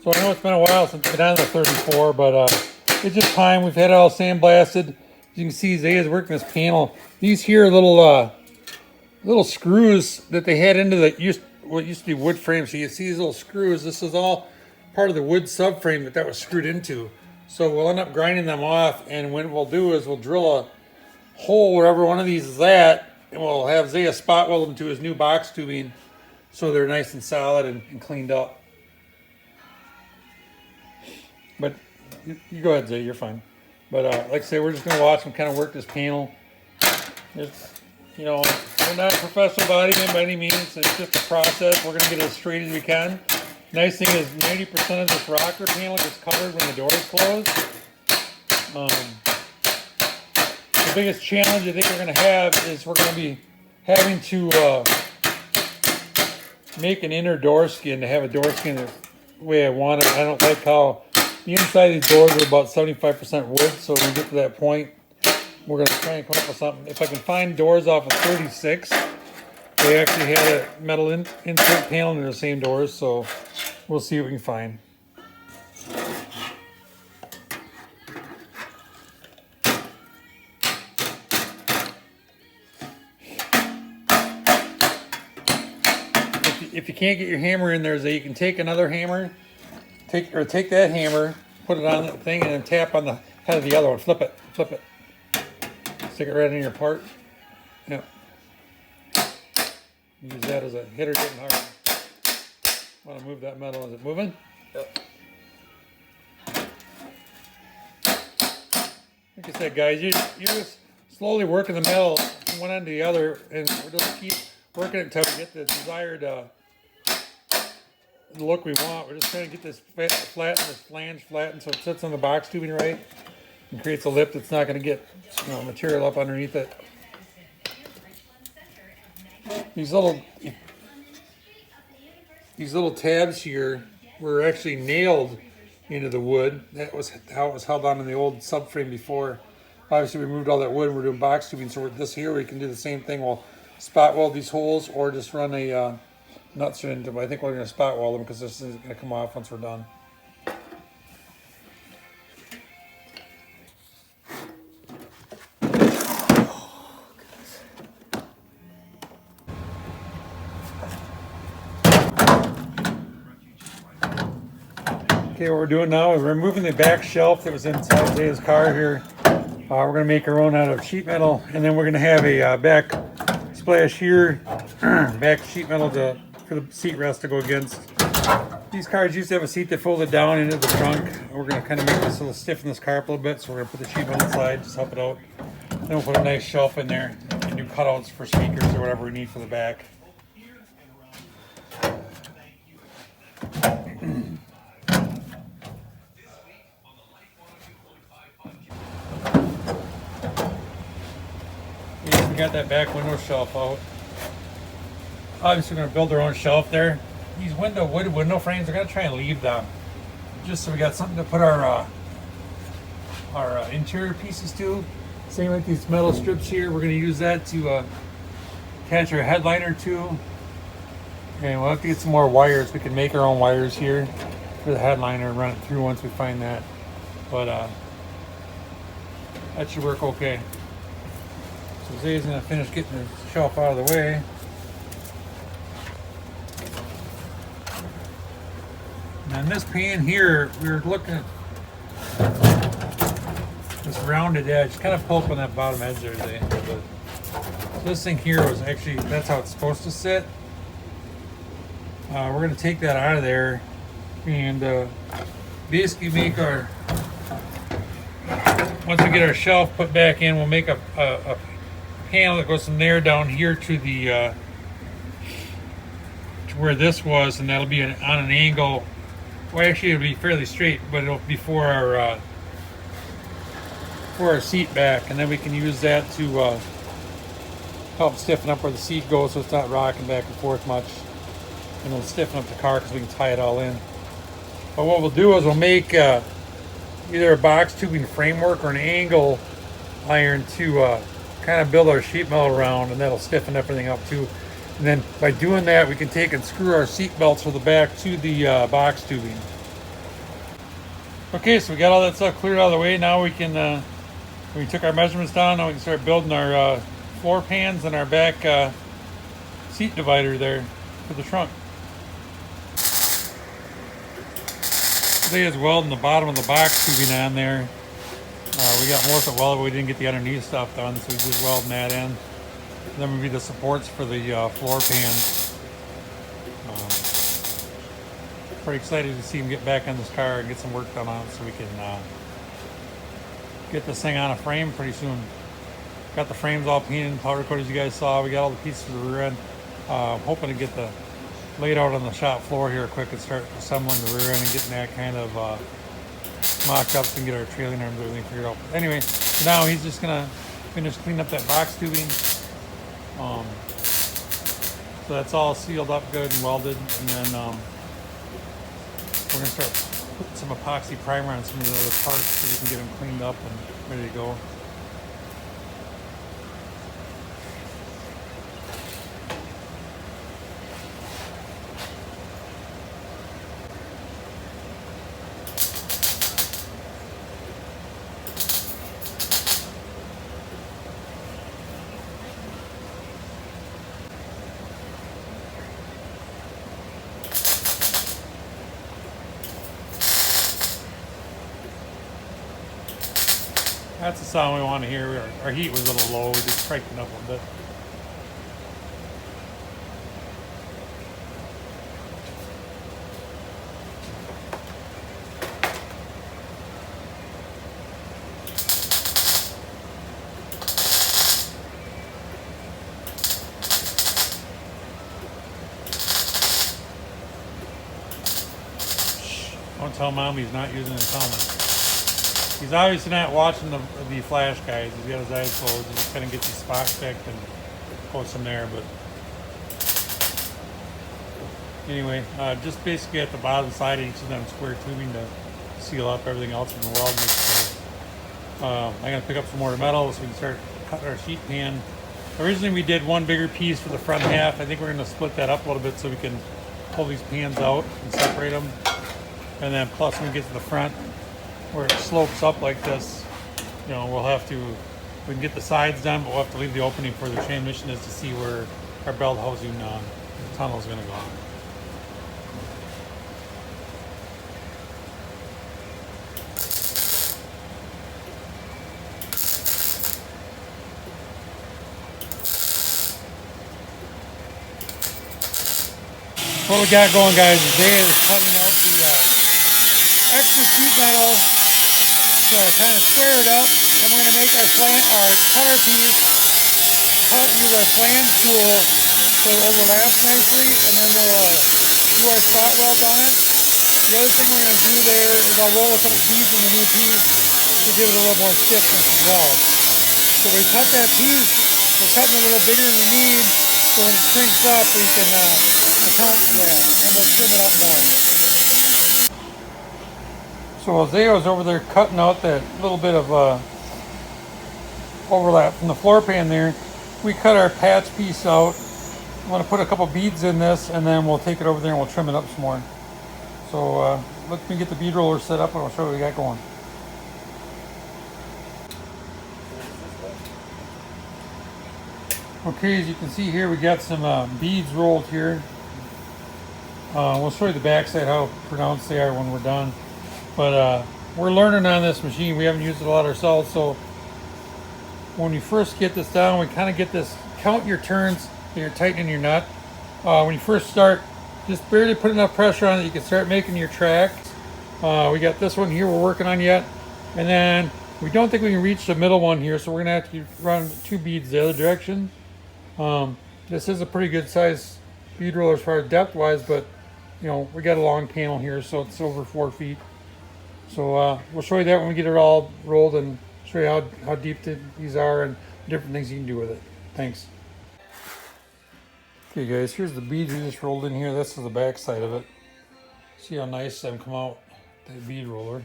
So I know it's been a while since I've been on the 34, but it's just time. We've had it all sandblasted. As you can see, Zay is working this panel. These here are little screws that they had into what used to be wood frame. So you see these little screws. This is all part of the wood subframe that was screwed into. So we'll end up grinding them off, and what we'll do is we'll drill a hole wherever one of these is at, and we'll have Zay spot weld them to his new box tubing so they're nice and solid and cleaned up. But you go ahead, Zay, you're fine. But like I say, we're just going to watch him kind of work this panel. It's, you know, we're not a professional bodyman by any means. It's just a process. We're going to get it as straight as we can. Nice thing is 90% of this rocker panel gets covered when the door is closed. The biggest challenge I think we're going to have is we're going to be having to make an inner door skin to have a door skin the way I want it. I don't like how the inside of these doors are about 75% wood, so when we get to that point, we're going to try and come up with something. If I can find doors off of 36, they actually had a metal insert panel in the same doors, so we'll see what we can find. If you can't get your hammer in there, you can take another hammer, take that hammer, put it on that thing, and then tap on the head of the other one. Flip it. Stick it right in your part. Yep. Use that as a hitter getting hard. Want to move that metal? Is it moving? Yep. Like I said, guys, you're just slowly working the metal from one end to the other, and we'll just keep working it until we get the desired look we want. We're just trying to get this flattened, this flange flattened so it sits on the box tubing right and creates a lip that's not going to get material up underneath it. These little tabs here were actually nailed into the wood. That was how it was held on in the old subframe before. Obviously, we removed all that wood and we're doing box tubing. So with this here, we can do the same thing. We'll spot weld these holes or just run a nuts into them. I think we're going to spot weld them because this isn't going to come off once we're done. Okay, what we're doing now is we're removing the back shelf that was inside Zay's car here. We're going to make our own out of sheet metal, and then we're going to have a back splash here, back sheet metal for the seat rest to go against. These cars used to have a seat that folded down into the trunk. We're going to kind of make this a little stiffen this car up a little bit, so we're going to put the sheet metal inside, just help it out. Then we'll put a nice shelf in there and do cutouts for speakers or whatever we need for the back. We got that back window shelf out. Obviously, we're going to build our own shelf there. These wood window frames, we're going to try and leave them just so we got something to put our interior pieces to. Same with these metal strips here. We're going to use that to attach our headliner to. And we'll have to get some more wires. We can make our own wires here for the headliner and run it through once we find that. But that should work okay. So Zay's going to finish getting the shelf out of the way. And on this pan here, we were looking at this rounded edge, kind of pulp on that bottom edge there, Zay. So this thing here was actually, that's how it's supposed to sit. We're going to take that out of there and basically make our, once we get our shelf put back in, we'll make a panel that goes from there down here to the to where this was, and that'll be on an angle. Well, actually it'll be fairly straight, but it'll be for our seat back, and then we can use that to help stiffen up where the seat goes so it's not rocking back and forth much, and it'll stiffen up the car because we can tie it all in. But what we'll do is we'll make either a box tubing framework or an angle iron to kind of build our sheet metal around, and that'll stiffen everything up too. And then by doing that, we can take and screw our seat belts for the back to the box tubing. Okay, so we got all that stuff cleared out of the way. Now we can, we took our measurements down. Now we can start building our floor pans and our back seat divider there for the trunk. Today is welding the bottom of the box tubing on there. We got most of it welded, but we didn't get the underneath stuff done, so we just welding that in. And then would be the supports for the floor pans. Pretty excited to see him get back on this car and get some work done on it so we can get this thing on a frame pretty soon. Got the frames all painted and powder coated as you guys saw. We got all the pieces for the rear end. Hoping to get the laid out on the shop floor here quick and start assembling the rear end and getting that kind of mocked up and get our trailing arms and everything figured out. But anyway, now he's just gonna finish cleaning up that box tubing. So that's all sealed up good and welded, and then we're gonna start putting some epoxy primer on some of the other parts so we can get them cleaned up and ready to go. That's the sound we want to hear. Our heat was a little low. We just cranked it up a little bit. Shh. Don't tell Mom he's not using his helmet. He's obviously not watching the flash, guys. He's got his eyes closed. He's just kind of get these spots checked and post them there. But anyway, just basically at the bottom side of each of them square tubing to seal up everything else in the weld mix. So I'm going to pick up some more metal so we can start cutting our sheet pan. Originally we did one bigger piece for the front half. I think we're going to split that up a little bit so we can pull these pans out and separate them. And then plus when we get to the front, where it slopes up like this, you know, we can get the sides done, but we'll have to leave the opening for the transmission is to see where our belt housing tunnel is going to go. What we got going, guys, today is cutting out the extra sheet metal. So kind of square it up, and we're going to make our cutter piece, use our flange tool so it overlaps nicely, and then we'll do our spot welds on it. The other thing we're going to do there is I'll roll a couple beads in the new piece to give it a little more stiffness as well. So we cut that piece, we're cutting a little bigger than we need, so when it shrinks up we can account for that, and we'll trim it up more. So Isaiah's over there cutting out that little bit of overlap from the floor pan there. We cut our patch piece out. I'm going to put a couple beads in this, and then we'll take it over there and we'll trim it up some more. So let me get the bead roller set up and I'll show you what we got going. Okay, as you can see here, we got some beads rolled here. We'll show you the backside how pronounced they are when we're done. But we're learning on this machine. We haven't used it a lot ourselves, so when you first get this down, we kind of get this, count your turns and you're tightening your nut. When you first start, just barely put enough pressure on it, you can start making your tracks. We got this one here we're working on yet. And then we don't think we can reach the middle one here, so we're gonna have to run 2 beads the other direction. This is a pretty good size bead roller as far as depth wise, but you know, we got a long panel here, so it's over 4 feet. So we'll show you that when we get it all rolled and show you how deep these are and different things you can do with it. Thanks. Okay guys, here's the beads we just rolled in here. This is the back side of it. See how nice them come out, that bead roller.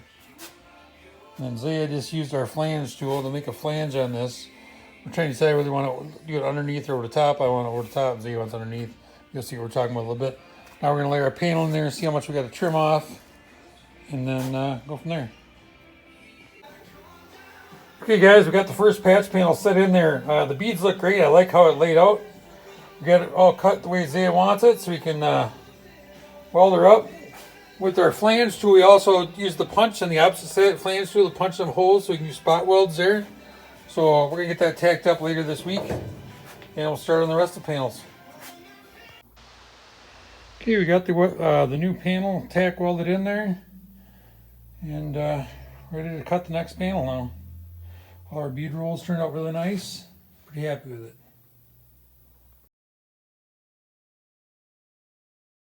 And Zaya just used our flange tool to make a flange on this. We're trying to decide whether we want to do it underneath or over the top. I want it over the top, Zaya wants underneath. You'll see what we're talking about a little bit. Now we're going to lay our panel in there and see how much we got to trim off. and then go from there. Okay guys, we got the first patch panel set in there. The beads look great. I like how it laid out. We got it all cut the way Zaya wants it, so we can weld her up. With our flange tool, we also use the punch on the opposite side flange tool to punch some holes so we can use spot welds there. So we're going to get that tacked up later this week, and we'll start on the rest of the panels. Okay, we got the new panel tack welded in there, and ready to cut the next panel now. All our bead rolls turned out really nice. Pretty happy with it.